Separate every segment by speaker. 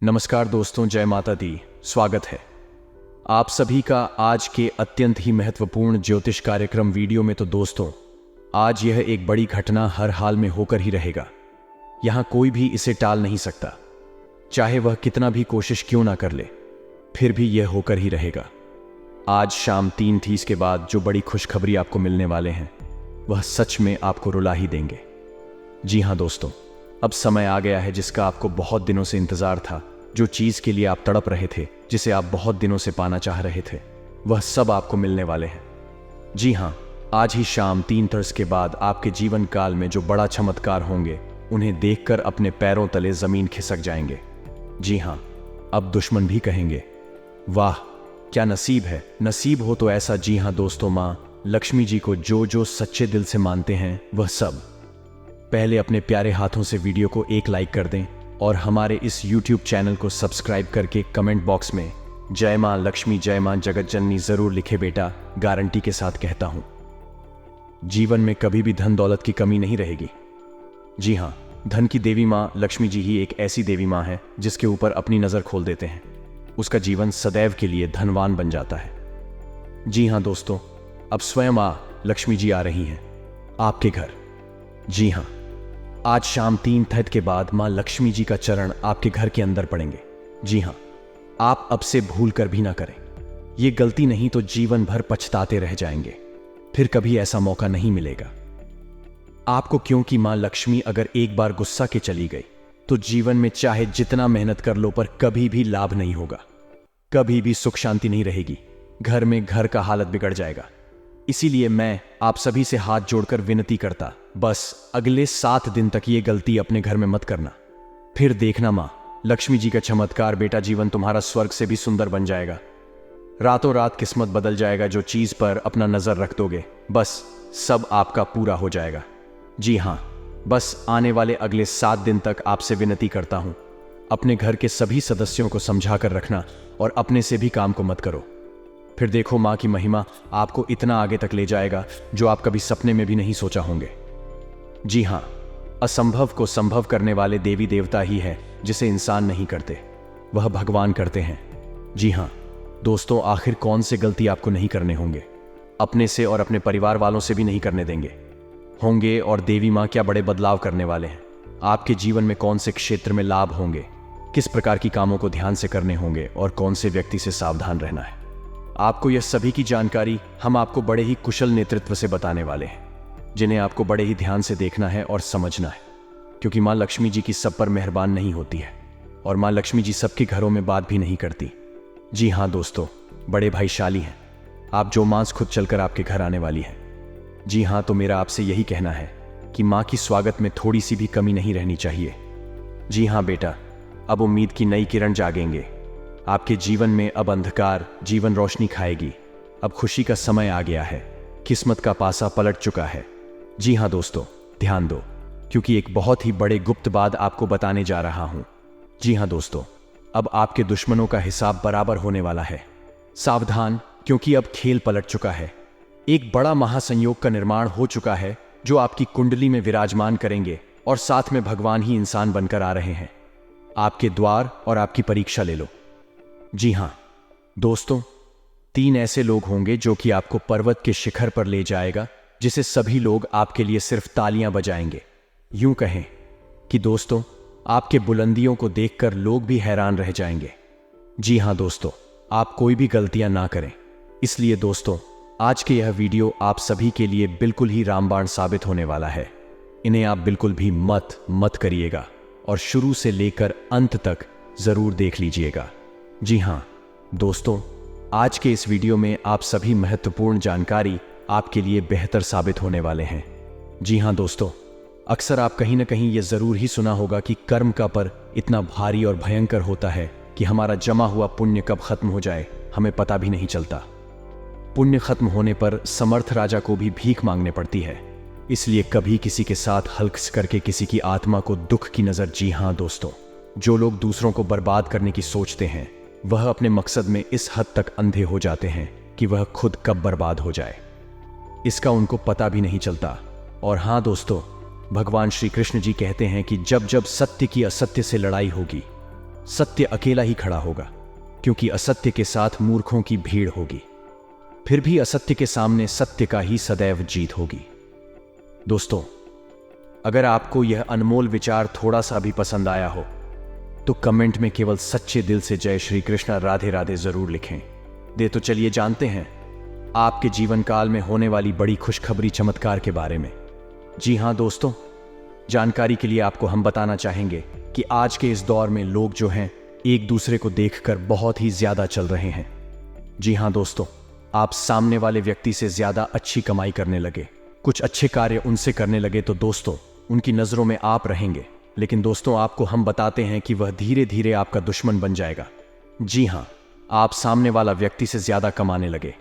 Speaker 1: नमस्कार दोस्तों, जय माता दी। स्वागत है आप सभी का आज के अत्यंत ही महत्वपूर्ण ज्योतिष कार्यक्रम वीडियो में। तो दोस्तों, आज यह एक बड़ी घटना हर हाल में होकर ही रहेगा। यहां कोई भी इसे टाल नहीं सकता, चाहे वह कितना भी कोशिश क्यों ना कर ले, फिर भी यह होकर ही रहेगा। आज शाम 3:30 के बाद जो बड़ी खुशखबरी आपको मिलने वाले हैं, वह सच में आपको रुला ही देंगे। जी हां दोस्तों, अब समय आ गया है जिसका आपको बहुत दिनों से इंतजार था। जो चीज के लिए आप तड़प रहे थे, जिसे आप बहुत दिनों से पाना चाह रहे थे, वह सब आपको मिलने वाले हैं। जी हां, आज ही शाम 3:30 के बाद आपके जीवन काल में जो बड़ा चमत्कार होंगे, उन्हें देखकर अपने पैरों तले जमीन खिसक जाएंगे। जी हां, अब दुश्मन भी कहेंगे, वाह क्या नसीब है, नसीब हो तो ऐसा। जी हां दोस्तों, मां लक्ष्मी जी को जो जो सच्चे दिल से मानते हैं, वह सब पहले अपने प्यारे हाथों से वीडियो को एक लाइक कर दें और हमारे इस YouTube चैनल को सब्सक्राइब करके कमेंट बॉक्स में जय मां लक्ष्मी, जय मां जगत जननी जरूर लिखे। बेटा, गारंटी के साथ कहता हूं, जीवन में कभी भी धन दौलत की कमी नहीं रहेगी। जी हां, धन की देवी मां लक्ष्मी जी ही एक ऐसी देवी मां है जिसके ऊपर अपनी नजर खोल देते हैं, उसका जीवन सदैव के लिए धनवान बन जाता है। जी हां दोस्तों, अब स्वयं मां लक्ष्मी जी आ रही हैं आपके घर। जी हां, आज शाम 3:30 के बाद मां लक्ष्मी जी का चरण आपके घर के अंदर पड़ेंगे। जी हां, आप अब से भूल कर भी ना करें। यह गलती नहीं तो जीवन भर पछताते रह जाएंगे, फिर कभी ऐसा मौका नहीं मिलेगा आपको। क्योंकि मां लक्ष्मी अगर एक बार गुस्सा के चली गई तो जीवन में चाहे जितना मेहनत कर लो, पर कभी भी लाभ नहीं होगा, कभी भी सुख शांति नहीं रहेगी। घर में घर का हालत बिगड़ जाएगा। इसीलिए मैं आप सभी से हाथ जोड़कर विनती करता, बस अगले 7 दिन तक ये गलती अपने घर में मत करना। फिर देखना मां लक्ष्मी जी का चमत्कार। बेटा, जीवन तुम्हारा स्वर्ग से भी सुंदर बन जाएगा। रातों रात किस्मत बदल जाएगा। जो चीज पर अपना नजर रख दोगे, बस सब आपका पूरा हो जाएगा। जी हां, बस आने वाले अगले 7 दिन तक आपसे विनती करता हूं, अपने घर के सभी सदस्यों को समझा कर रखना और अपने से भी काम को मत करो। फिर देखो मां की महिमा आपको इतना आगे तक ले जाएगा जो आप कभी सपने में भी नहीं सोचा होंगे। जी हां, असंभव को संभव करने वाले देवी देवता ही है जिसे इंसान नहीं करते, वह भगवान करते हैं। जी हां दोस्तों, आखिर कौन से गलती आपको नहीं करने होंगे, अपने से और अपने परिवार वालों से भी नहीं करने देंगे होंगे। और देवी मां क्या बड़े बदलाव करने वाले हैं आपके जीवन में। कौन से क्षेत्र में लाभ होंगे, किस प्रकार की कामों को ध्यान से करने होंगे और कौन से व्यक्ति से सावधान रहना है, आपको यह सभी की जानकारी हम आपको बड़े ही कुशल नेतृत्व से बताने वाले हैं, जिन्हें आपको बड़े ही ध्यान से देखना है और समझना है। क्योंकि मां लक्ष्मी जी की सब पर मेहरबान नहीं होती है और मां लक्ष्मी जी सबके घरों में बात भी नहीं करती। जी हां दोस्तों, बड़े भाईशाली हैं आप, जो मां खुद चलकर आपके घर आने वाली है। जी हां, तो मेरा आपसे यही कहना है कि मां की स्वागत में थोड़ी सी भी कमी नहीं रहनी चाहिए। जी हां बेटा, अब उम्मीद की नई किरण जागेंगे आपके जीवन में। अब अंधकार जीवन रोशनी खाएगी। अब खुशी का समय आ गया है, किस्मत का पासा पलट चुका है। जी हां दोस्तों, ध्यान दो, क्योंकि एक बहुत ही बड़े गुप्त बात आपको बताने जा रहा हूं। जी हां दोस्तों, अब आपके दुश्मनों का हिसाब बराबर होने वाला है। सावधान, क्योंकि अब खेल पलट चुका है। एक बड़ा महासंयोग का निर्माण हो चुका है जो आपकी कुंडली में विराजमान करेंगे और साथ में भगवान ही इंसान बनकर आ रहे हैं आपके द्वार और आपकी परीक्षा ले लो। जी हां दोस्तों, 3 ऐसे लोग होंगे जो कि आपको पर्वत के शिखर पर ले जाएगा, जिसे सभी लोग आपके लिए सिर्फ तालियां बजाएंगे। यूं कहें कि दोस्तों, आपके बुलंदियों को देखकर लोग भी हैरान रह जाएंगे। जी हां दोस्तों, आप कोई भी गलतियां ना करें। इसलिए दोस्तों, आज के यह वीडियो आप सभी के लिए बिल्कुल ही रामबाण साबित होने वाला है। इन्हें आप बिल्कुल भी मत करिएगा और शुरू से लेकर अंत तक जरूर देख लीजिएगा। जी हां दोस्तों, आज के इस वीडियो में आप सभी महत्वपूर्ण जानकारी आपके लिए बेहतर साबित होने वाले हैं। जी हां दोस्तों, अक्सर आप कहीं ना कहीं यह जरूर ही सुना होगा कि कर्म का पर इतना भारी और भयंकर होता है कि हमारा जमा हुआ पुण्य कब खत्म हो जाए हमें पता भी नहीं चलता। पुण्य खत्म होने पर समर्थ राजा को भी भीख मांगने पड़ती है। इसलिए कभी किसी के साथ हल्क करके किसी की आत्मा को दुख की नजर। जी हां दोस्तों, जो लोग दूसरों को बर्बाद करने की सोचते हैं, वह अपने मकसद में इस हद तक अंधे हो जाते हैं कि वह खुद कब बर्बाद हो जाए इसका उनको पता भी नहीं चलता। और हां दोस्तों, भगवान श्री कृष्ण जी कहते हैं कि जब जब सत्य की असत्य से लड़ाई होगी, सत्य अकेला ही खड़ा होगा, क्योंकि असत्य के साथ मूर्खों की भीड़ होगी। फिर भी असत्य के सामने सत्य का ही सदैव जीत होगी। दोस्तों, अगर आपको यह अनमोल विचार थोड़ा सा भी पसंद आया हो तो कमेंट में केवल सच्चे दिल से जय श्री कृष्ण राधे राधे जरूर लिखें। तो चलिए जानते हैं आपके जीवन काल में होने वाली बड़ी खुशखबरी चमत्कार के बारे में। जी हां दोस्तों, जानकारी के लिए आपको हम बताना चाहेंगे कि आज के इस दौर में लोग जो हैं एक दूसरे को देखकर बहुत ही ज्यादा चल रहे हैं। जी हां दोस्तों, आप सामने वाले व्यक्ति से ज्यादा अच्छी कमाई करने लगे, कुछ अच्छे कार्य उनसे करने लगे तो दोस्तों उनकी नजरों में आप रहेंगे, लेकिन दोस्तों आपको हम बताते हैं कि वह धीरे धीरे आपका दुश्मन बन जाएगा। जी हां, आप सामने वाला व्यक्ति से ज्यादा कमाने लगे,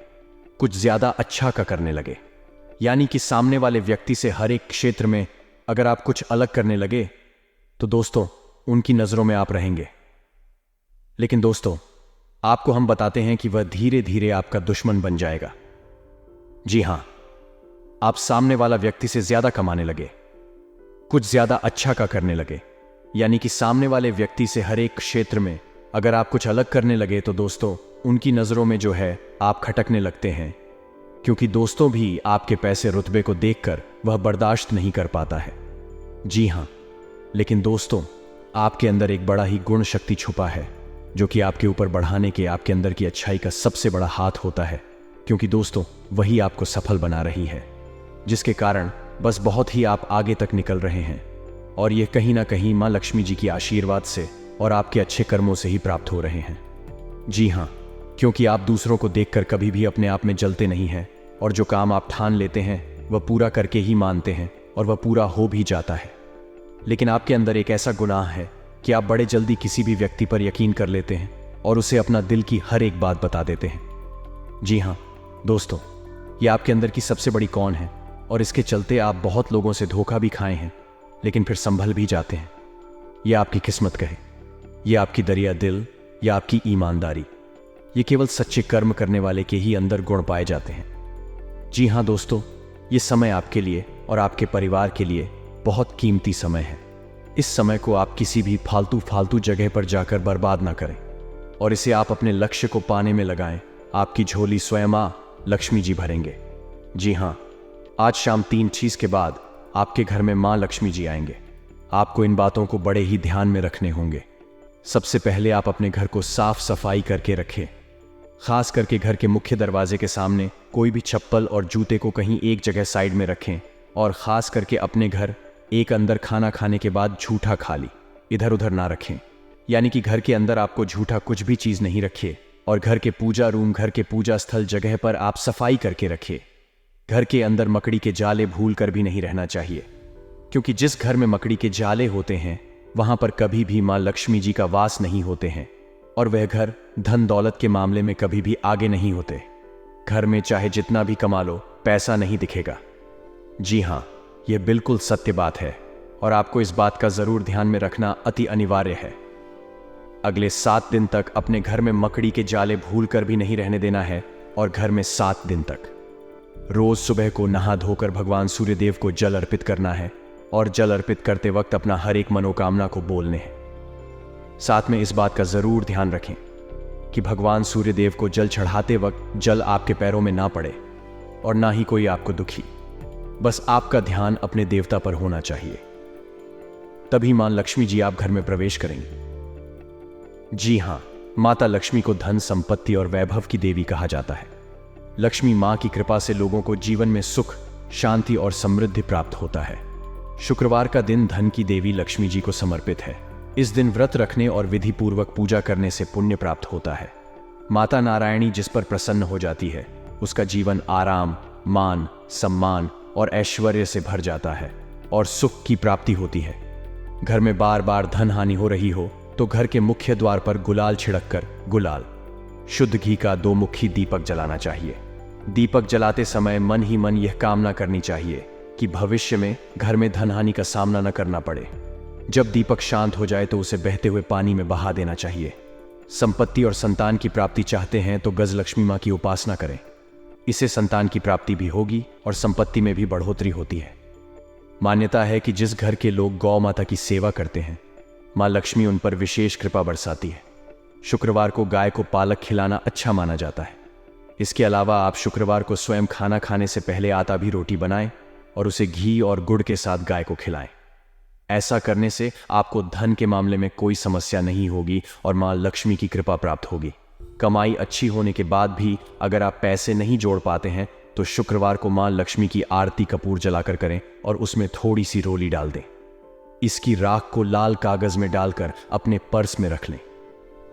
Speaker 1: कुछ ज्यादा अच्छा का करने लगे, यानी कि सामने वाले व्यक्ति से हर एक क्षेत्र में अगर आप कुछ अलग करने लगे तो दोस्तों उनकी नजरों में आप रहेंगे। लेकिन दोस्तों आपको हम बताते हैं कि वह धीरे धीरे आपका दुश्मन बन जाएगा। जी हां, आप सामने वाला व्यक्ति से ज्यादा कमाने लगे, कुछ ज्यादा अच्छा का करने लगे, यानी कि सामने वाले व्यक्ति से हर एक क्षेत्र में अगर आप कुछ अलग करने लगे तो दोस्तों उनकी नजरों में जो है आप खटकने लगते हैं, क्योंकि दोस्तों भी आपके पैसे रुतबे को देखकर वह बर्दाश्त नहीं कर पाता है। जी हां, लेकिन दोस्तों आपके अंदर एक बड़ा ही गुण शक्ति छुपा है जो कि आपके ऊपर बढ़ाने के आपके अंदर की अच्छाई का सबसे बड़ा हाथ होता है, क्योंकि दोस्तों वही आपको सफल बना रही है, जिसके कारण बस बहुत ही आप आगे तक निकल रहे हैं। और यह कहीं ना कहीं मां लक्ष्मी जी की आशीर्वाद से और आपके अच्छे कर्मों से ही प्राप्त हो रहे हैं। जी हां, क्योंकि आप दूसरों को देखकर कभी भी अपने आप में जलते नहीं हैं और जो काम आप ठान लेते हैं वह पूरा करके ही मानते हैं और वह पूरा हो भी जाता है। लेकिन आपके अंदर एक ऐसा गुनाह है कि आप बड़े जल्दी किसी भी व्यक्ति पर यकीन कर लेते हैं और उसे अपना दिल की हर एक बात बता देते हैं। जी हां दोस्तों, यह आपके अंदर की सबसे बड़ी कौन है और इसके चलते आप बहुत लोगों से धोखा भी खाए हैं, लेकिन फिर संभल भी जाते हैं। यह आपकी किस्मत कहे, यह आपकी दरिया दिल या आपकी ईमानदारी, ये केवल सच्चे कर्म करने वाले के ही अंदर गुण पाए जाते हैं। जी हां दोस्तों, ये समय आपके लिए और आपके परिवार के लिए बहुत कीमती समय है। इस समय को आप किसी भी फालतू जगह पर जाकर बर्बाद ना करें और इसे आप अपने लक्ष्य को पाने में लगाएं। आपकी झोली स्वयं मां लक्ष्मी जी भरेंगे। जी हां, आज शाम 3 के बाद आपके घर में मां लक्ष्मी जी आएंगे। आपको इन बातों को बड़े ही ध्यान में रखने होंगे। सबसे पहले आप अपने घर को साफ सफाई करके रखें। खास करके घर के मुख्य दरवाजे के सामने कोई भी चप्पल और जूते को कहीं एक जगह साइड में रखें और खास करके अपने घर एक अंदर खाना खाने के बाद झूठा खाली इधर उधर ना रखें, यानी कि घर के अंदर आपको झूठा कुछ भी चीज नहीं रखिए और घर के पूजा रूम, घर के पूजा स्थल जगह पर आप सफाई करके रखिए। घर के अंदर मकड़ी के जाले भूल कर भी नहीं रहना चाहिए, क्योंकि जिस घर में मकड़ी के जाले होते हैं वहां पर कभी भी मां लक्ष्मी जी का वास नहीं होते हैं और वह घर धन दौलत के मामले में कभी भी आगे नहीं होते। घर में चाहे जितना भी कमा लो, पैसा नहीं दिखेगा। जी हां, यह बिल्कुल सत्य बात है और आपको इस बात का जरूर ध्यान में रखना अति अनिवार्य है। अगले 7 दिन तक अपने घर में मकड़ी के जाले भूल कर भी नहीं रहने देना है और घर में 7 दिन तक रोज सुबह को नहा धोकर भगवान सूर्यदेव को जल अर्पित करना है और जल अर्पित करते वक्त अपना हर एक मनोकामना को बोलने हैं। साथ में इस बात का जरूर ध्यान रखें कि भगवान सूर्यदेव को जल चढ़ाते वक्त जल आपके पैरों में ना पड़े और ना ही कोई आपको दुखी। बस आपका ध्यान अपने देवता पर होना चाहिए, तभी मां लक्ष्मी जी आप घर में प्रवेश करेंगी। जी हां, माता लक्ष्मी को धन संपत्ति और वैभव की देवी कहा जाता है। लक्ष्मी मां की कृपा से लोगों को जीवन में सुख, शांति और समृद्धि प्राप्त होता है। शुक्रवार का दिन धन की देवी लक्ष्मी जी को समर्पित है। इस दिन व्रत रखने और विधि पूर्वक पूजा करने से पुण्य प्राप्त होता है। माता नारायणी जिस पर प्रसन्न हो जाती है उसका जीवन आराम, मान, सम्मान और ऐश्वर्य से भर जाता है और सुख की प्राप्ति होती है। घर में बार बार धन हानि हो रही हो तो घर के मुख्य द्वार पर गुलाल छिड़ककर गुलाल, शुद्ध घी का 2 मुखी दीपक जलाना चाहिए। दीपक जलाते समय मन ही मन यह कामना करनी चाहिए कि भविष्य में घर में धन हानि का सामना न करना पड़े। जब दीपक शांत हो जाए तो उसे बहते हुए पानी में बहा देना चाहिए। संपत्ति और संतान की प्राप्ति चाहते हैं तो गजलक्ष्मी मां की उपासना करें। इससे संतान की प्राप्ति भी होगी और संपत्ति में भी बढ़ोतरी होती है। मान्यता है कि जिस घर के लोग गौ माता की सेवा करते हैं माँ लक्ष्मी उन पर विशेष कृपा बरसाती है। शुक्रवार को गाय को पालक खिलाना अच्छा माना जाता है। इसके अलावा आप शुक्रवार को स्वयं खाना खाने से पहले आटा भी रोटी बनाएं और उसे घी और गुड़ के साथ गाय को खिलाएं। ऐसा करने से आपको धन के मामले में कोई समस्या नहीं होगी और माँ लक्ष्मी की कृपा प्राप्त होगी। कमाई अच्छी होने के बाद भी अगर आप पैसे नहीं जोड़ पाते हैं तो शुक्रवार को माँ लक्ष्मी की आरती कपूर जलाकर करें और उसमें थोड़ी सी रोली डाल दें। इसकी राख को लाल कागज में डालकर अपने पर्स में रख लें।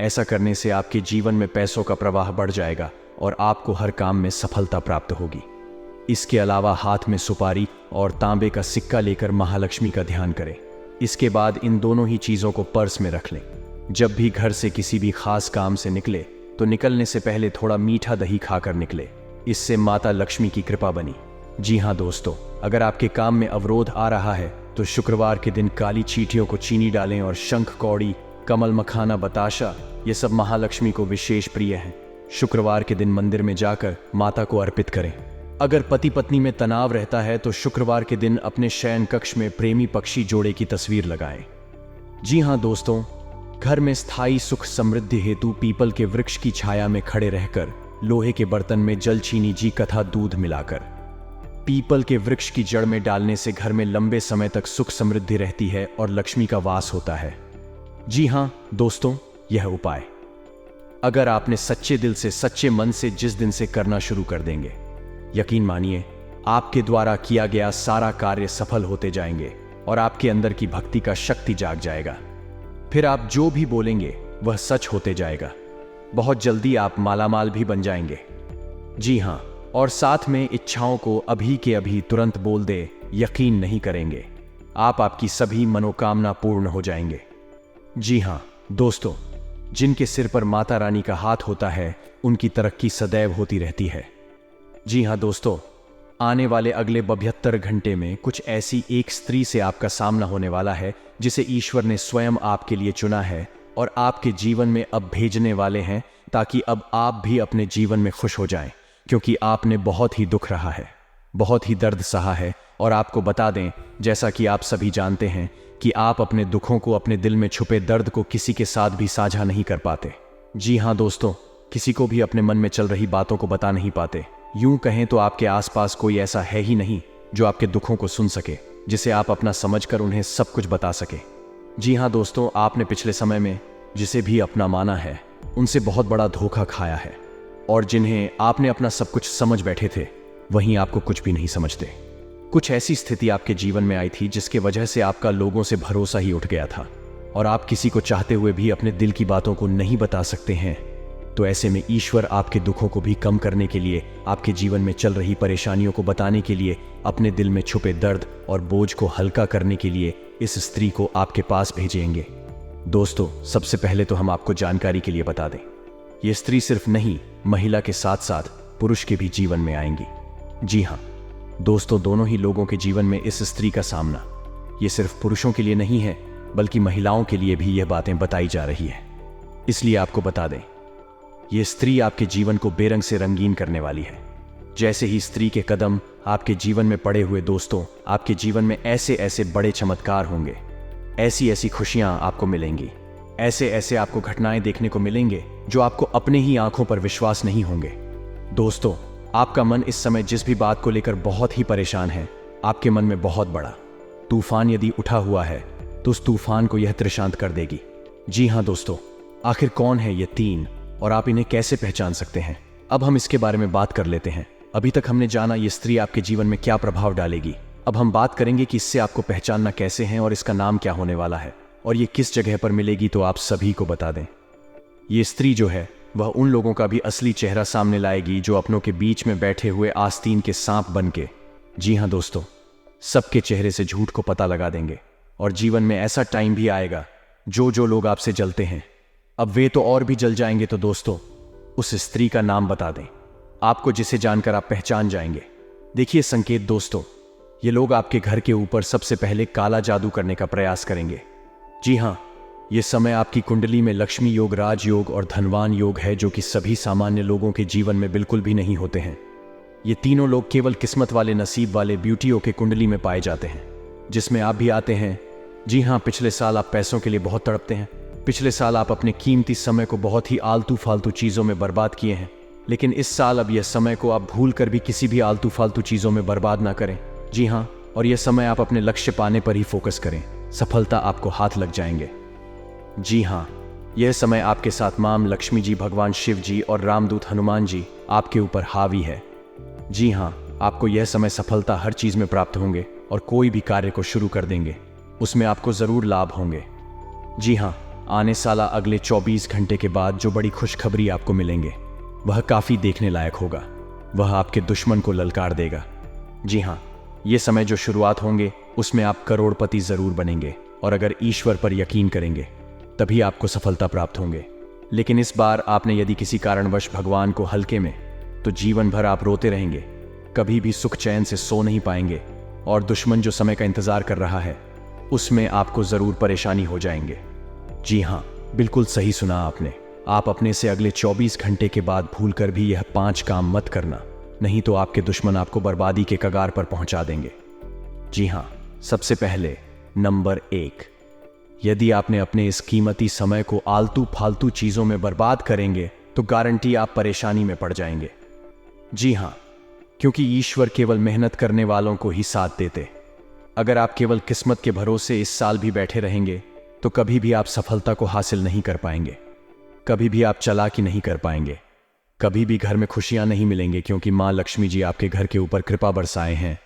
Speaker 1: ऐसा करने से आपके जीवन में पैसों का प्रवाह बढ़ जाएगा और आपको हर काम में सफलता प्राप्त होगी। इसके अलावा हाथ में सुपारी और तांबे का सिक्का लेकर महालक्ष्मी का ध्यान करें। इसके बाद इन दोनों ही चीजों को पर्स में रख लें। जब भी घर से किसी भी खास काम से निकले तो निकलने से पहले थोड़ा मीठा दही खाकर निकले। इससे माता लक्ष्मी की कृपा बनी। जी हाँ दोस्तों, अगर आपके काम में अवरोध आ रहा है तो शुक्रवार के दिन काली चींटियों को चीनी डालें और शंख कौड़ी, कमल मखाना, बताशा ये सब महालक्ष्मी को विशेष प्रिय हैं। शुक्रवार के दिन मंदिर में जाकर माता को अर्पित करें। अगर पति पत्नी में तनाव रहता है तो शुक्रवार के दिन अपने शयन कक्ष में प्रेमी पक्षी जोड़े की तस्वीर लगाएं। जी हाँ दोस्तों, घर में स्थायी सुख समृद्धि हेतु पीपल के वृक्ष की छाया में खड़े रहकर लोहे के बर्तन में जल चीनी जी कथा दूध मिलाकर पीपल के वृक्ष की जड़ में डालने से घर में लंबे समय तक सुख समृद्धि रहती है और लक्ष्मी का वास होता है। जी हाँ दोस्तों, यह उपाय अगर आपने सच्चे दिल से, सच्चे मन से जिस दिन से करना शुरू कर देंगे, यकीन मानिए आपके द्वारा किया गया सारा कार्य सफल होते जाएंगे और आपके अंदर की भक्ति का शक्ति जाग जाएगा। फिर आप जो भी बोलेंगे वह सच होते जाएगा। बहुत जल्दी आप मालामाल भी बन जाएंगे। जी हाँ, और साथ में इच्छाओं को अभी के अभी तुरंत बोल दे, यकीन नहीं करेंगे आपकी सभी मनोकामना पूर्ण हो जाएंगे। जी हाँ दोस्तों, जिनके सिर पर माता रानी का हाथ होता है उनकी तरक्की सदैव होती रहती है। जी हाँ दोस्तों, आने वाले अगले 72 घंटे में कुछ ऐसी एक स्त्री से आपका सामना होने वाला है जिसे ईश्वर ने स्वयं आपके लिए चुना है और आपके जीवन में अब भेजने वाले हैं, ताकि अब आप भी अपने जीवन में खुश हो जाएं, क्योंकि आपने बहुत ही दुख रहा है, बहुत ही दर्द सहा है। और आपको बता दें, जैसा कि आप सभी जानते हैं कि आप अपने दुखों को, अपने दिल में छुपे दर्द को किसी के साथ भी साझा नहीं कर पाते। जी हाँ दोस्तों, किसी को भी अपने मन में चल रही बातों को बता नहीं पाते। यूं कहें तो आपके आसपास कोई ऐसा है ही नहीं जो आपके दुखों को सुन सके, जिसे आप अपना समझकर उन्हें सब कुछ बता सके। जी हाँ दोस्तों, आपने पिछले समय में जिसे भी अपना माना है उनसे बहुत बड़ा धोखा खाया है, और जिन्हें आपने अपना सब कुछ समझ बैठे थे वहीं आपको कुछ भी नहीं समझते। कुछ ऐसी स्थिति आपके जीवन में आई थी जिसके वजह से आपका लोगों से भरोसा ही उठ गया था और आप किसी को चाहते हुए भी अपने दिल की बातों को नहीं बता सकते हैं। तो ऐसे में ईश्वर आपके दुखों को भी कम करने के लिए, आपके जीवन में चल रही परेशानियों को बताने के लिए, अपने दिल में छुपे दर्द और बोझ को हल्का करने के लिए इस स्त्री को आपके पास भेजेंगे। दोस्तों, सबसे पहले तो हम आपको जानकारी के लिए बता दें, ये स्त्री सिर्फ नहीं, महिला के साथ साथ पुरुष के भी जीवन में आएंगी। जी हाँ दोस्तों, दोनों ही लोगों के जीवन में इस स्त्री का सामना, ये सिर्फ पुरुषों के लिए नहीं है बल्कि महिलाओं के लिए भी यह बातें बताई जा रही है। इसलिए आपको बता दें, ये स्त्री आपके जीवन को बेरंग से रंगीन करने वाली है। जैसे ही स्त्री के कदम आपके जीवन में पड़े हुए दोस्तों, आपके जीवन में ऐसे ऐसे बड़े चमत्कार होंगे, ऐसी ऐसी खुशियां आपको मिलेंगी, ऐसे ऐसे आपको घटनाएं देखने को मिलेंगे जो आपको अपने ही आंखों पर विश्वास नहीं होंगे। दोस्तों, आपका मन इस समय जिस भी बात को लेकर बहुत ही परेशान है, आपके मन में बहुत बड़ा तूफान यदि उठा हुआ है तो उस तूफान को यह त्रिशांत कर देगी। जी हाँ दोस्तों, आखिर कौन है ये तीन और आप इन्हें कैसे पहचान सकते हैं? अब हम इसके बारे में बात कर लेते हैं। अभी तक हमने जाना ये स्त्री आपके जीवन में क्या प्रभाव डालेगी। अब हम बात करेंगे कि इससे आपको पहचानना कैसे है और इसका नाम क्या होने वाला है और ये किस जगह पर मिलेगी, तो आप सभी को बता दें। ये स्त्री जो है वह उन लोगों का भी असली चेहरा सामने लाएगी जो अपनों के बीच में बैठे हुए आस्तीन के सांप बन के, जी हाँ दोस्तों, सबके चेहरे से झूठ को पता लगा देंगे। और जीवन में ऐसा टाइम भी आएगा जो लोग आपसे जलते हैं, अब वे तो और भी जल जाएंगे। तो दोस्तों, उस स्त्री का नाम बता दें आपको, जिसे जानकर आप पहचान जाएंगे। देखिए संकेत दोस्तों, ये लोग आपके घर के ऊपर सबसे पहले काला जादू करने का प्रयास करेंगे। जी हाँ, ये समय आपकी कुंडली में लक्ष्मी योग, राजयोग और धनवान योग है, जो कि सभी सामान्य लोगों के जीवन में बिल्कुल भी नहीं होते हैं। ये तीनों लोग केवल किस्मत वाले, नसीब वाले ब्यूटियों के कुंडली में पाए जाते हैं, जिसमें आप भी आते हैं। जी हाँ, पिछले साल आप पैसों के लिए बहुत तड़पते हैं। पिछले साल आप अपने कीमती समय को बहुत ही आलतू फालतू चीज़ों में बर्बाद किए हैं। लेकिन इस साल अब यह समय को आप भूल कर भी किसी भी आलतू फालतू चीज़ों में बर्बाद ना करें। जी हाँ, और यह समय आप अपने लक्ष्य पाने पर ही फोकस करें। सफलता आपको हाथ लग जाएंगे। जी हाँ, यह समय आपके साथ मां लक्ष्मी जी, भगवान शिव जी और रामदूत हनुमान जी आपके ऊपर हावी है। जी हाँ, आपको यह समय सफलता हर चीज़ में प्राप्त होंगे और कोई भी कार्य को शुरू कर देंगे, उसमें आपको ज़रूर लाभ होंगे। जी हाँ, आने साला अगले 24 घंटे के बाद जो बड़ी खुशखबरी आपको मिलेंगे वह काफ़ी देखने लायक होगा। वह आपके दुश्मन को ललकार देगा। जी हाँ, ये समय जो शुरुआत होंगे उसमें आप करोड़पति ज़रूर बनेंगे और अगर ईश्वर पर यकीन करेंगे तभी आपको सफलता प्राप्त होंगे। लेकिन इस बार आपने यदि किसी कारणवश भगवान को हल्के में, तो जीवन भर आप रोते रहेंगे, कभी भी सुख चैन से सो नहीं पाएंगे और दुश्मन जो समय का इंतजार कर रहा है उसमें आपको ज़रूर परेशानी हो जाएंगे। जी हाँ, बिल्कुल सही सुना आपने। आप अपने से अगले 24 घंटे के बाद भूलकर भी यह 5 काम मत करना, नहीं तो आपके दुश्मन आपको बर्बादी के कगार पर पहुंचा देंगे। जी हाँ, सबसे पहले नंबर 1, यदि आपने अपने इस कीमती समय को आलतू फालतू चीज़ों में बर्बाद करेंगे तो गारंटी आप परेशानी में पड़ जाएंगे। जी हाँ, क्योंकि ईश्वर केवल मेहनत करने वालों को ही साथ देते। अगर आप केवल किस्मत के भरोसे इस साल भी बैठे रहेंगे तो कभी भी आप सफलता को हासिल नहीं कर पाएंगे, कभी भी आप चालाकी नहीं कर पाएंगे, कभी भी घर में खुशियां नहीं मिलेंगे, क्योंकि मां लक्ष्मी जी आपके घर के ऊपर कृपा बरसाए हैं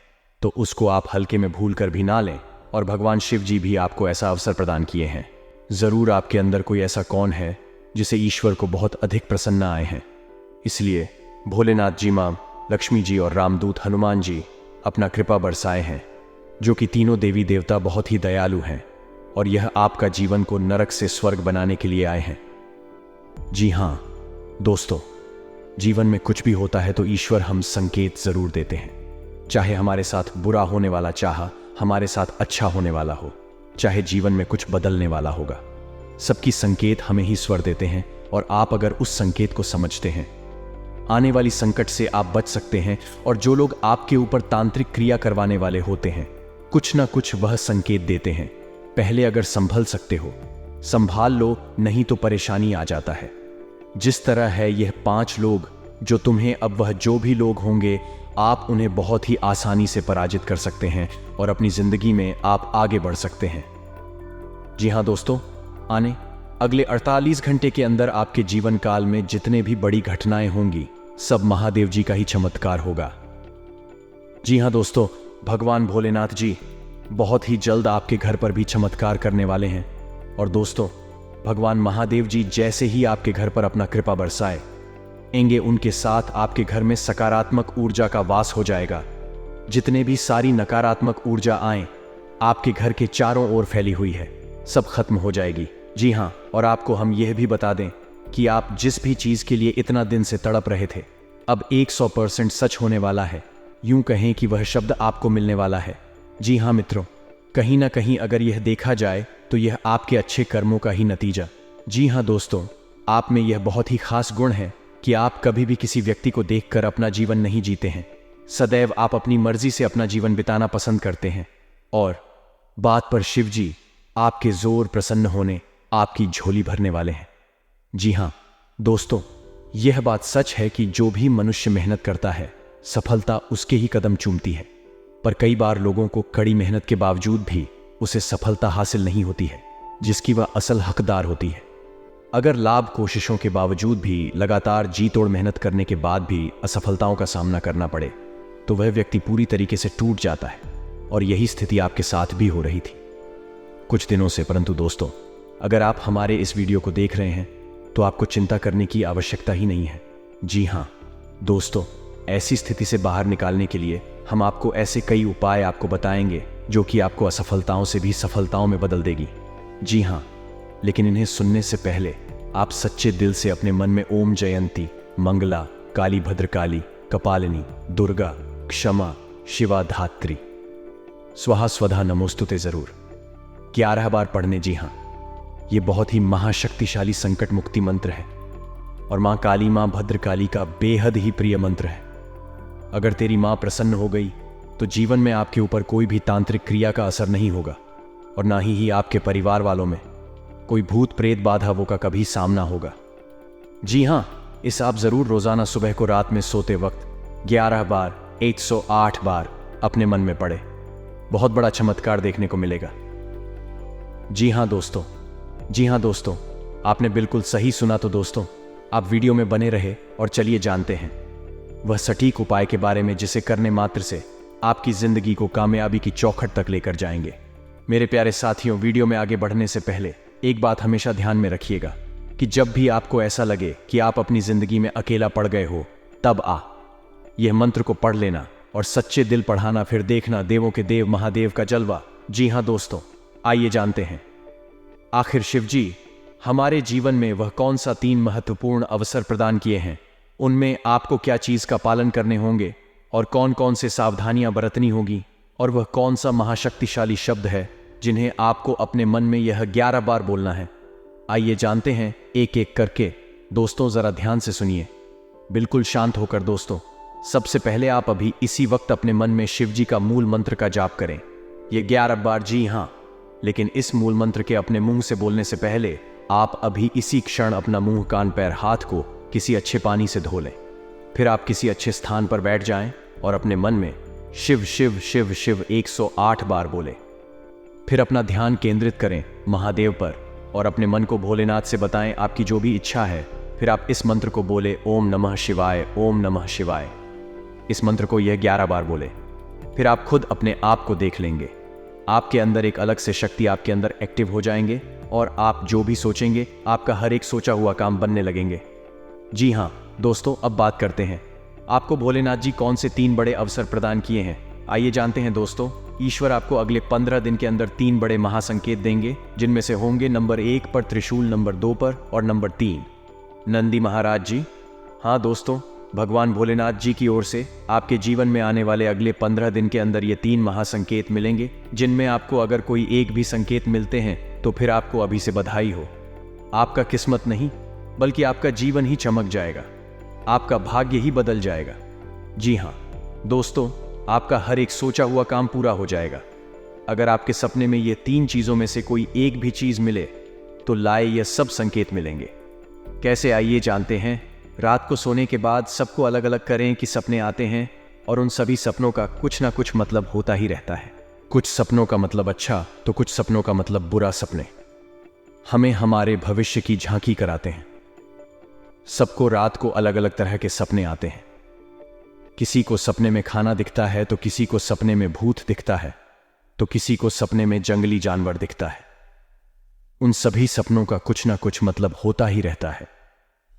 Speaker 1: तो उसको आप हल्के में भूल कर भी ना लें। और भगवान शिव जी भी आपको ऐसा अवसर प्रदान किए हैं। ज़रूर आपके अंदर कोई ऐसा कौन है जिसे ईश्वर को बहुत अधिक प्रसन्न आए हैं। इसलिए भोलेनाथ जी, मां लक्ष्मी जी और रामदूत हनुमान जी अपना कृपा बरसाए हैं, जो कि तीनों देवी देवता बहुत ही दयालु हैं और यह आपका जीवन को नरक से स्वर्ग बनाने के लिए आए हैं। जी हाँ दोस्तों, जीवन में कुछ भी होता है तो ईश्वर हम संकेत ज़रूर देते हैं। चाहे हमारे साथ बुरा होने वाला, चाहे हमारे साथ अच्छा होने वाला हो, चाहे जीवन में कुछ बदलने वाला होगा, सबकी संकेत हमें ही ईश्वर देते हैं। और आप अगर उस संकेत को समझते हैं, आने वाली संकट से आप बच सकते हैं। और जो लोग आपके ऊपर तांत्रिक क्रिया करवाने वाले होते हैं, कुछ ना कुछ वह संकेत देते हैं। पहले अगर संभल सकते हो संभाल लो, नहीं तो परेशानी आ जाता है। जिस तरह है यह 5 लोग जो तुम्हें, अब वह जो भी लोग होंगे, आप उन्हें बहुत ही आसानी से पराजित कर सकते हैं और अपनी जिंदगी में आप आगे बढ़ सकते हैं। जी हाँ दोस्तों, आने अगले 48 घंटे के अंदर आपके जीवन काल में जितने भी बड़ी घटनाएं होंगी सब महादेव जी का ही चमत्कार होगा। जी हाँ दोस्तों, भगवान भोलेनाथ जी बहुत ही जल्द आपके घर पर भी चमत्कार करने वाले हैं। और दोस्तों, भगवान महादेव जी जैसे ही आपके घर पर अपना कृपा बरसाएंगे, उनके साथ आपके घर में सकारात्मक ऊर्जा का वास हो जाएगा। जितने भी सारी नकारात्मक ऊर्जा आए आपके घर के चारों ओर फैली हुई है, सब खत्म हो जाएगी। जी हाँ, और आपको हम यह भी बता दें कि आप जिस भी चीज़ के लिए इतना दिन से तड़प रहे थे, अब 100% सच होने वाला है। यूं कहें कि वह शब्द आपको मिलने वाला है। जी हाँ मित्रों, कहीं ना कहीं अगर यह देखा जाए तो यह आपके अच्छे कर्मों का ही नतीजा। जी हाँ दोस्तों, आप में यह बहुत ही खास गुण है कि आप कभी भी किसी व्यक्ति को देखकर अपना जीवन नहीं जीते हैं। सदैव आप अपनी मर्जी से अपना जीवन बिताना पसंद करते हैं। और बात पर शिव जी आपके जोर प्रसन्न होने आपकी झोली भरने वाले हैं। जी हाँ दोस्तों, यह बात सच है कि जो भी मनुष्य मेहनत करता है सफलता उसके ही कदम चूमती है। पर कई बार लोगों को कड़ी मेहनत के बावजूद भी उसे सफलता हासिल नहीं होती है जिसकी वह असल हकदार होती है। अगर लाभ कोशिशों के बावजूद भी लगातार जी तोड़ मेहनत करने के बाद भी असफलताओं का सामना करना पड़े तो वह व्यक्ति पूरी तरीके से टूट जाता है। और यही स्थिति आपके साथ भी हो रही थी कुछ दिनों से। परंतु दोस्तों, अगर आप हमारे इस वीडियो को देख रहे हैं तो आपको चिंता करने की आवश्यकता ही नहीं है। जी हाँ दोस्तों, ऐसी स्थिति से बाहर निकालने के लिए हम आपको ऐसे कई उपाय आपको बताएंगे जो कि आपको असफलताओं से भी सफलताओं में बदल देगी। जी हाँ, लेकिन इन्हें सुनने से पहले आप सच्चे दिल से अपने मन में ओम जयंती, मंगला, काली भद्रकाली, कपालिनी, दुर्गा, क्षमा, शिवा धात्री, स्वाहा स्वधा नमोस्तुते जरूर 11 बार पढ़ने। जी हाँ, ये बहुत ही महाशक्तिशाली संकट मुक्ति मंत्र है और माँ काली, माँ भद्रकाली का बेहद ही प्रिय मंत्र है। अगर तेरी माँ प्रसन्न हो गई तो जीवन में आपके ऊपर कोई भी तांत्रिक क्रिया का असर नहीं होगा। और ना ही आपके परिवार वालों में कोई भूत प्रेत बाधाओं का कभी सामना होगा। जी हाँ, इस आप जरूर रोजाना सुबह को रात में सोते वक्त 11 बार 108 बार अपने मन में पढ़े। बहुत बड़ा चमत्कार देखने को मिलेगा। जी हाँ दोस्तों, आपने बिल्कुल सही सुना। तो दोस्तों, आप वीडियो में बने रहे और चलिए जानते हैं वह सटीक उपाय के बारे में जिसे करने मात्र से आपकी जिंदगी को कामयाबी की चौखट तक लेकर जाएंगे। मेरे प्यारे साथियों, वीडियो में आगे बढ़ने से पहले एक बात हमेशा ध्यान में रखिएगा कि जब भी आपको ऐसा लगे कि आप अपनी जिंदगी में अकेला पड़ गए हो, तब यह मंत्र को पढ़ लेना और सच्चे दिल पढ़ाना, फिर देखना देवों के देव महादेव का जलवा। जी हाँ दोस्तों, आइए जानते हैं आखिर शिव जी हमारे जीवन में वह कौन सा 3 महत्वपूर्ण अवसर प्रदान किए हैं, उनमें आपको क्या चीज का पालन करने होंगे और कौन कौन से सावधानियां बरतनी होगी, और वह कौन सा महाशक्तिशाली शब्द है जिन्हें आपको अपने मन में यह 11 बार बोलना है। आइए जानते हैं एक एक करके। दोस्तों जरा ध्यान से सुनिए, बिल्कुल शांत होकर। दोस्तों, सबसे पहले आप अभी इसी वक्त अपने मन में शिव जी का मूल मंत्र का जाप करें। ये 11 बार, जी हाँ, लेकिन इस मूल मंत्र के अपने मुंह से बोलने से पहले आप अभी इसी क्षण अपना मुंह, कान, पैर, हाथ को किसी अच्छे पानी से धो लें। फिर आप किसी अच्छे स्थान पर बैठ जाएं और अपने मन में शिव शिव शिव शिव 108 बार बोले। फिर अपना ध्यान केंद्रित करें महादेव पर और अपने मन को भोलेनाथ से बताएं आपकी जो भी इच्छा है। फिर आप इस मंत्र को बोले, ओम नमः शिवाय, ओम नमः शिवाय। इस मंत्र को यह 11 बार बोले। फिर आप खुद अपने आप को देख लेंगे। आपके अंदर एक अलग से शक्ति आपके अंदर एक्टिव हो जाएंगे और आप जो भी सोचेंगे आपका हर एक सोचा हुआ काम बनने लगेंगे। जी हाँ दोस्तों, अब बात करते हैं आपको भोलेनाथ जी कौन से 3 बड़े अवसर प्रदान किए हैं। आइए जानते हैं दोस्तों। ईश्वर आपको अगले 15 दिन के अंदर 3 बड़े महासंकेत देंगे, जिनमें से होंगे नंबर 1 पर त्रिशूल, नंबर 2 पर और नंबर 3 नंदी महाराज जी। हाँ दोस्तों, भगवान भोलेनाथ जी की ओर से आपके जीवन में आने वाले अगले 15 दिन के अंदर ये 3 महासंकेत मिलेंगे, जिनमें आपको अगर कोई एक भी संकेत मिलते हैं तो फिर आपको अभी से बधाई हो। आपका किस्मत नहीं बल्कि आपका जीवन ही चमक जाएगा, आपका भाग्य ही बदल जाएगा। जी हाँ दोस्तों, आपका हर एक सोचा हुआ काम पूरा हो जाएगा। अगर आपके सपने में ये 3 चीजों में से कोई एक भी चीज मिले तो लाए ये सब संकेत मिलेंगे। कैसे, आइए जानते हैं। रात को सोने के बाद सबको अलग अलग करें कि सपने आते हैं, और उन सभी सपनों का कुछ ना कुछ मतलब होता ही रहता है। कुछ सपनों का मतलब अच्छा तो कुछ सपनों का मतलब बुरा सपने हमें हमारे भविष्य की झांकी कराते हैं। सबको रात को अलग अलग तरह के सपने आते हैं। किसी को सपने में खाना दिखता है, तो किसी को सपने में भूत दिखता है, तो किसी को सपने में जंगली जानवर दिखता है। उन सभी सपनों का कुछ ना कुछ मतलब होता ही रहता है।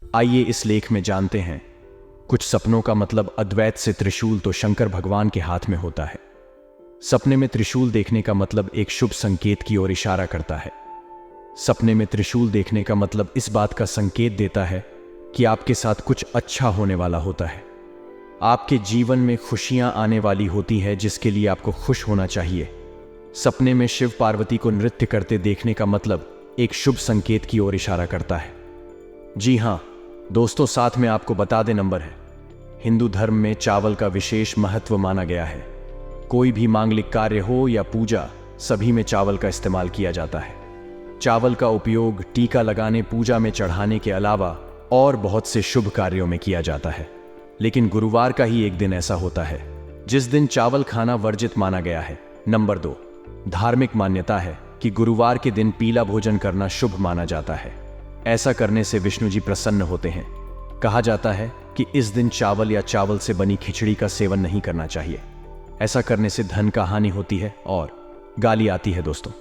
Speaker 1: आइए इस लेख में जानते हैं। कुछ सपनों का मतलब अद्वैत से त्रिशूल तो शंकर भगवान के हाथ में होता है। सपने में त्रिशूल देखने का मतलब एक शुभ संकेत की ओर इशारा करता है। सपने में त्रिशूल देखने का मतलब इस बात का संकेत देता है कि आपके साथ कुछ अच्छा होने वाला होता है। आपके जीवन में खुशियां आने वाली होती है, जिसके लिए आपको खुश होना चाहिए। सपने में शिव पार्वती को नृत्य करते देखने का मतलब एक शुभ संकेत की ओर इशारा करता है। जी हाँ दोस्तों, साथ में आपको बता दे नंबर है। हिंदू धर्म में चावल का विशेष महत्व माना गया है। कोई भी मांगलिक कार्य हो या पूजा, सभी में चावल का इस्तेमाल किया जाता है। चावल का उपयोग टीका लगाने, पूजा में चढ़ाने के अलावा और बहुत से शुभ कार्यों में किया जाता है। लेकिन गुरुवार का ही एक दिन ऐसा होता है जिस दिन चावल खाना वर्जित माना गया है। नंबर 2, धार्मिक मान्यता है कि गुरुवार के दिन पीला भोजन करना शुभ माना जाता है। ऐसा करने से विष्णु जी प्रसन्न होते हैं। कहा जाता है कि इस दिन चावल या चावल से बनी खिचड़ी का सेवन नहीं करना चाहिए। ऐसा करने से धन का हानि होती है और गाली आती है दोस्तों।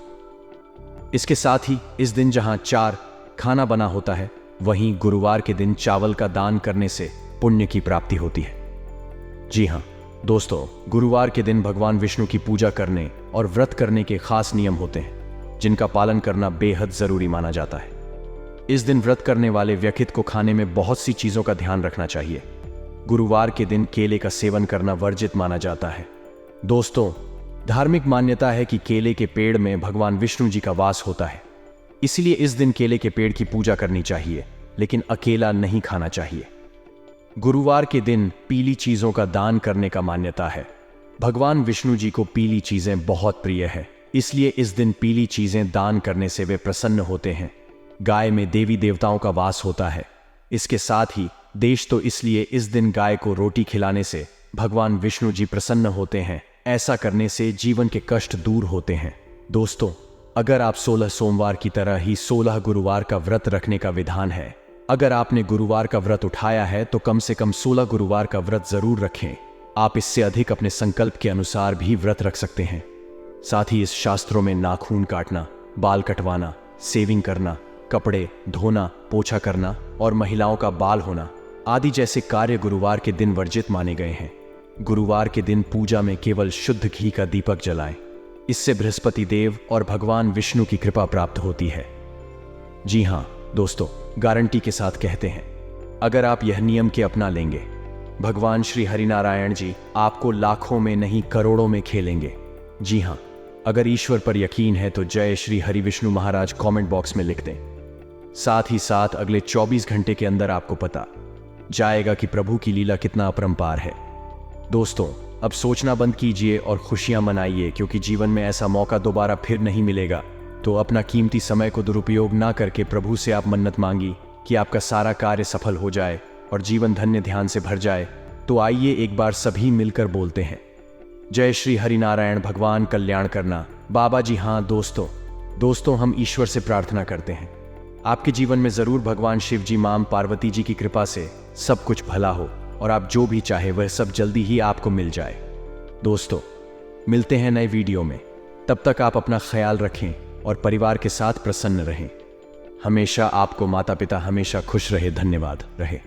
Speaker 1: इसके साथ ही इस दिन जहां 4 खाना बना होता है, वहीं गुरुवार के दिन चावल का दान करने से पुण्य की प्राप्ति होती है। जी हाँ दोस्तों, गुरुवार के दिन भगवान विष्णु की पूजा करने और व्रत करने के खास नियम होते हैं, जिनका पालन करना बेहद जरूरी माना जाता है। इस दिन व्रत करने वाले व्यक्ति को खाने में बहुत सी चीजों का ध्यान रखना चाहिए। गुरुवार के दिन केले का सेवन करना वर्जित माना जाता है। दोस्तों, धार्मिक मान्यता है कि केले के पेड़ में भगवान विष्णु जी का वास होता है, इसलिए इस दिन केले के पेड़ की पूजा करनी चाहिए, लेकिन अकेला नहीं खाना चाहिए। गुरुवार के दिन पीली चीजों का दान करने का मान्यता है। भगवान विष्णु जी को पीली चीजें बहुत प्रिय है, इसलिए इस दिन पीली चीजें दान करने से वे प्रसन्न होते हैं। गाय में देवी देवताओं का वास होता है। इसके साथ ही देश तो इसलिए इस दिन गाय को रोटी खिलाने से भगवान विष्णु जी प्रसन्न होते हैं। ऐसा करने से जीवन के कष्ट दूर होते हैं। दोस्तों, अगर आप 16 सोमवार की तरह ही 16 गुरुवार का व्रत रखने का विधान है। अगर आपने गुरुवार का व्रत उठाया है तो कम से कम 16 गुरुवार का व्रत जरूर रखें। आप इससे अधिक अपने संकल्प के अनुसार भी व्रत रख सकते हैं। साथ ही इस शास्त्रों में नाखून काटना, बाल कटवाना, सेविंग करना, कपड़े धोना, पोछा करना और महिलाओं का बाल होना आदि जैसे कार्य गुरुवार के दिन वर्जित माने गए हैं। गुरुवार के दिन पूजा में केवल शुद्ध घी का दीपक जलाएं। इससे बृहस्पति देव और भगवान विष्णु की कृपा प्राप्त होती है। जी हाँ दोस्तों, गारंटी के साथ कहते हैं, अगर आप यह नियम के अपना लेंगे, भगवान श्री हरिनारायण जी आपको लाखों में नहीं करोड़ों में खेलेंगे। जी हाँ, अगर ईश्वर पर यकीन है तो जय श्री हरि विष्णु महाराज कमेंट बॉक्स में लिख दें। साथ ही साथ अगले 24 घंटे के अंदर आपको पता जाएगा कि प्रभु की लीला कितना अपरंपार है। दोस्तों, अब सोचना बंद कीजिए और खुशियां मनाइए, क्योंकि जीवन में ऐसा मौका दोबारा फिर नहीं मिलेगा। तो अपना कीमती समय को दुरुपयोग ना करके प्रभु से आप मन्नत मांगी कि आपका सारा कार्य सफल हो जाए और जीवन धन्य ध्यान से भर जाए। तो आइए एक बार सभी मिलकर बोलते हैं, जय श्री हरिनारायण भगवान कल्याण करना। बाबा जी हाँ दोस्तों हम ईश्वर से प्रार्थना करते हैं आपके जीवन में जरूर भगवान शिव जी, मां पार्वती जी की कृपा से सब कुछ भला हो और आप जो भी चाहे वह सब जल्दी ही आपको मिल जाए। दोस्तों, मिलते हैं नए वीडियो में। तब तक आप अपना ख्याल रखें और परिवार के साथ प्रसन्न रहें। हमेशा आपको माता पिता हमेशा खुश रहे। धन्यवाद रहे।